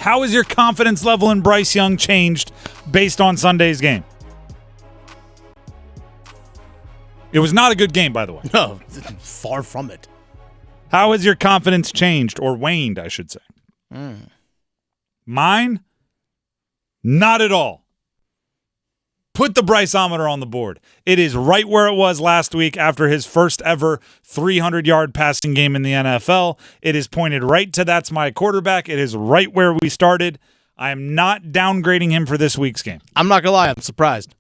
How has your confidence level in Bryce Young changed based on Sunday's game? It was not a good game, by the way. No, far from it. How has your confidence changed, or waned, I should say? Mine? Not at all. Put the Bryceometer on the board. It is right where it was last week after his first ever 300-yard passing game in the NFL. It is pointed right to that's my quarterback. It is right where we started. I am not downgrading him for this week's game. I'm not going to lie. I'm surprised.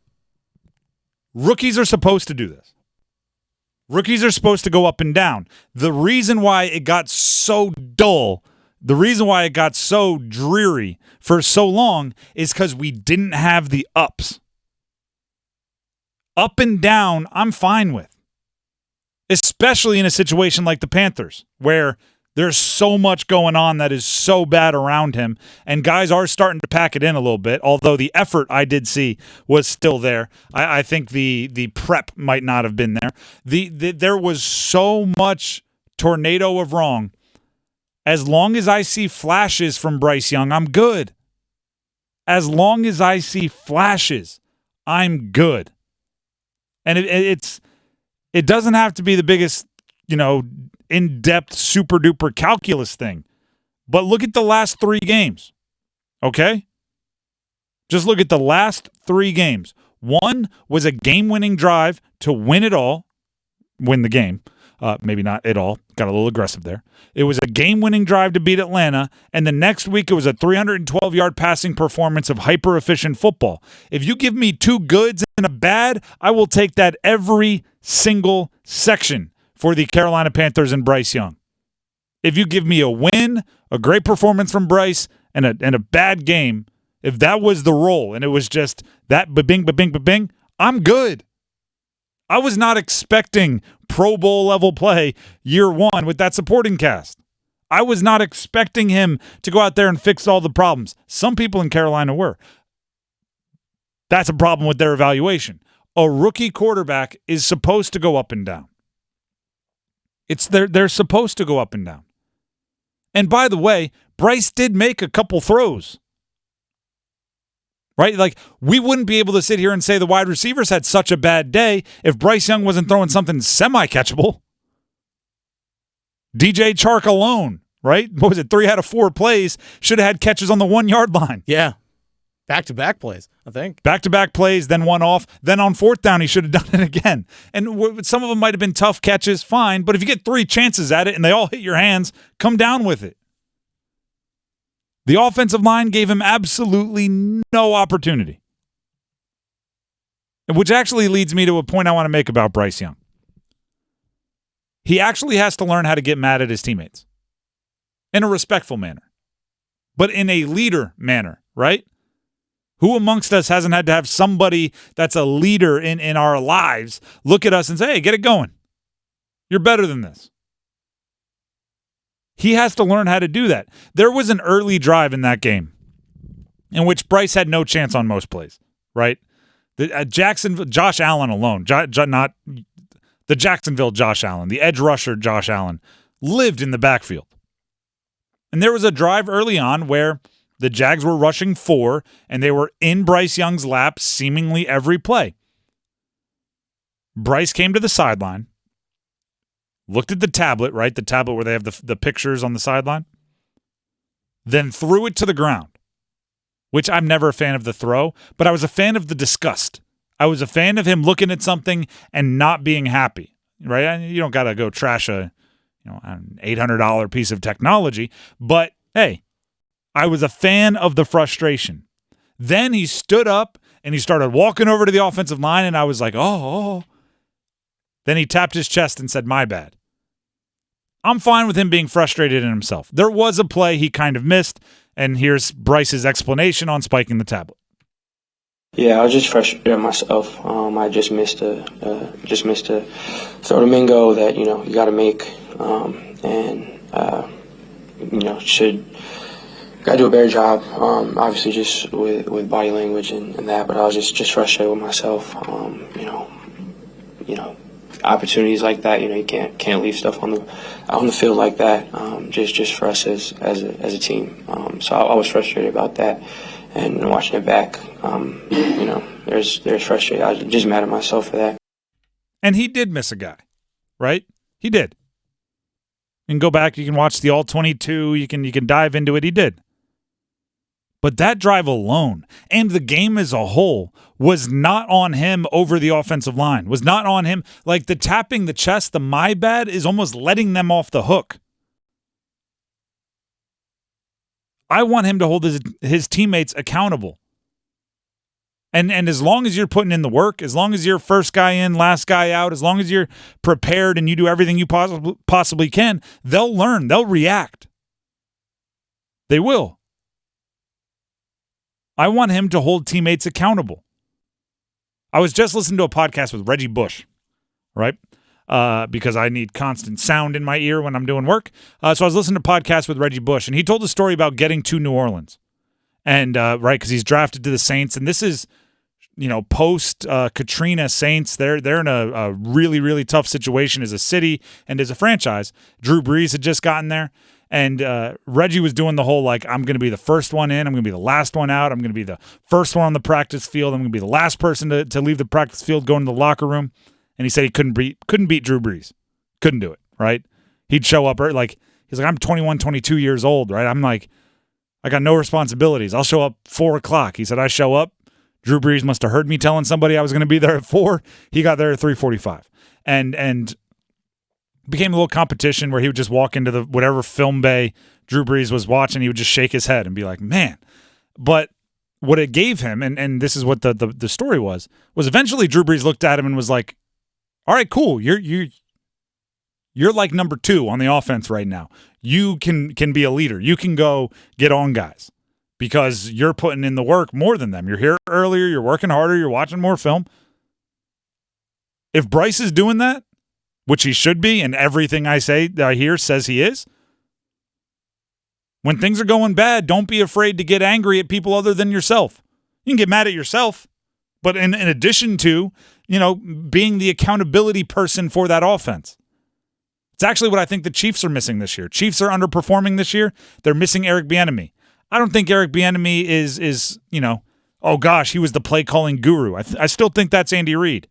Rookies are supposed to do this. Rookies are supposed to go up and down. The reason why it got so dull, the reason why it got so dreary for so long is because we didn't have the ups. Up and down, I'm fine with. Especially in a situation like the Panthers, where there's so much going on that is so bad around him, and guys are starting to pack it in a little bit, although the effort I did see was still there. I think the prep might not have been there. There was so much tornado of wrong. As long as I see flashes from Bryce Young, I'm good. As long as I see flashes, I'm good. And it doesn't have to be the biggest, in-depth, super-duper calculus thing. But look at the last 3 games, okay? Just look at the last 3 games. One was a game-winning drive to win it all, win the game. Maybe not at all. Got a little aggressive there. It was a game-winning drive to beat Atlanta, and the next week it was a 312-yard passing performance of hyper-efficient football. If you give me 2 goods and a bad, I will take that every single section for the Carolina Panthers and Bryce Young. If you give me a win, a great performance from Bryce, and a bad game, if that was the role and it was just that ba-bing, ba-bing, ba-bing, I'm good. I was not expecting Pro Bowl level play year 1 with that supporting cast. I was not expecting him to go out there and fix all the problems. Some people in Carolina were. That's a problem with their evaluation. A rookie quarterback is supposed to go up and down. They're supposed to go up and down. And by the way, Bryce did make a couple throws. Right? Like, we wouldn't be able to sit here and say the wide receivers had such a bad day if Bryce Young wasn't throwing something semi-catchable. DJ Chark alone, right? What was it? 3 out of 4 plays should have had catches on the 1-yard line. Yeah. Back-to-back plays, I think. Back-to-back plays, then one off. Then on 4th down, he should have done it again. And some of them might have been tough catches, fine. But if you get 3 chances at it and they all hit your hands, come down with it. The offensive line gave him absolutely no opportunity. Which actually leads me to a point I want to make about Bryce Young. He actually has to learn how to get mad at his teammates in a respectful manner, but in a leader manner, right? Who amongst us hasn't had to have somebody that's a leader in our lives look at us and say, hey, get it going. You're better than this. He has to learn how to do that. There was an early drive in that game in which Bryce had no chance on most plays, right? Jacksonville, Josh Allen alone, not the Jacksonville Josh Allen, the edge rusher Josh Allen, lived in the backfield. And there was a drive early on where the Jags were rushing 4, and they were in Bryce Young's lap seemingly every play. Bryce came to the sideline, looked at the tablet, right? The tablet where they have the pictures on the sideline. Then threw it to the ground, which I'm never a fan of the throw, but I was a fan of the disgust. I was a fan of him looking at something and not being happy, right? You don't got to go trash an $800 piece of technology, but hey, I was a fan of the frustration. Then he stood up and he started walking over to the offensive line, and I was like, oh. Then he tapped his chest and said, my bad. I'm fine with him being frustrated in himself. There was a play he kind of missed, and here's Bryce's explanation on spiking the tablet. Yeah, I was just frustrated myself. I just missed a throw to Mingo that you got to make, should got to do a better job. Obviously, just with body language and that, but I was just frustrated with myself. opportunities like that, you can't leave stuff on the field like that. Just for us as a team. So I was frustrated about that, and watching it back, there's frustrated. I was just mad at myself for that. And he did miss a guy, right? He did. You can go back, you can watch the All-22, you can dive into it. He did. But that drive alone and the game as a whole was not on him over the offensive line, was not on him. Like the tapping the chest, the my bad is almost letting them off the hook. I want him to hold his teammates accountable. And as long as you're putting in the work, as long as you're first guy in, last guy out, as long as you're prepared and you do everything you possibly can, they'll learn, they'll react. They will. I want him to hold teammates accountable. I was just listening to a podcast with Reggie Bush, right? Because I need constant sound in my ear when I'm doing work. So I was listening to a podcast with Reggie Bush, and he told a story about getting to New Orleans. And, right, because he's drafted to the Saints, and this is, post Katrina Saints. They're in a really, really tough situation as a city and as a franchise. Drew Brees had just gotten there. And Reggie was doing the whole, I'm going to be the first one in. I'm going to be the last one out. I'm going to be the first one on the practice field. I'm going to be the last person to leave the practice field, go into the locker room. And he said he couldn't beat Drew Brees. Couldn't do it, right? He'd show up, he's like, I'm 21, 22 years old, right? I'm like, I got no responsibilities. I'll show up 4 o'clock. He said, I show up. Drew Brees must have heard me telling somebody I was going to be there at 4. He got there at 3:45. And became a little competition where he would just walk into the whatever film bay Drew Brees was watching. He would just shake his head and be like, man. But what it gave him, and this is what the story was eventually Drew Brees looked at him and was like, all right, cool. You're like number 2 on the offense right now. You can be a leader. You can go get on guys because you're putting in the work more than them. You're here earlier. You're working harder. You're watching more film. If Bryce is doing that, which he should be, and everything I hear says he is, when things are going bad, don't be afraid to get angry at people other than yourself. You can get mad at yourself, but in addition to, being the accountability person for that offense. It's actually what I think the Chiefs are missing this year. Chiefs are underperforming this year. They're missing Eric Bieniemy. I don't think Eric Bieniemy is oh gosh, he was the play calling guru. I still think that's Andy Reid.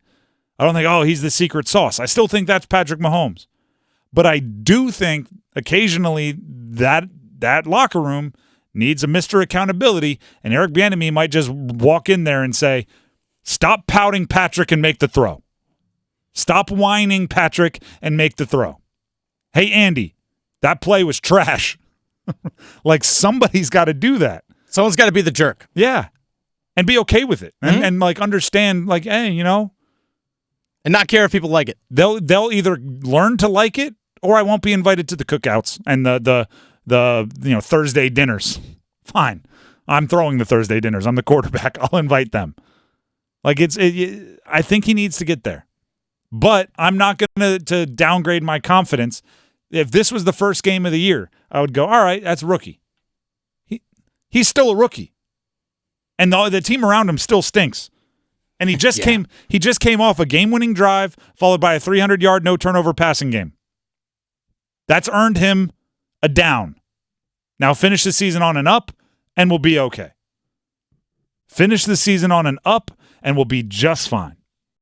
I don't think, he's the secret sauce. I still think that's Patrick Mahomes. But I do think occasionally that locker room needs a Mr. Accountability, and Eric Bieniemy might just walk in there and say, stop pouting, Patrick, and make the throw. Stop whining, Patrick, and make the throw. Hey, Andy, that play was trash. Somebody's got to do that. Someone's got to be the jerk. Yeah. And be okay with it. And understand, hey, And not care if people like it. They'll either learn to like it, or I won't be invited to the cookouts and the Thursday dinners. Fine, I'm throwing the Thursday dinners. I'm the quarterback. I'll invite them. I think he needs to get there, but I'm not going to downgrade my confidence. If this was the first game of the year, I would go, all right, that's a rookie. He's still a rookie, and the team around him still stinks. And he just came off a game-winning drive followed by a 300-yard no-turnover passing game. That's earned him a down. Now finish the season on an up, and we'll be okay. Finish the season on an up, and we'll be just fine.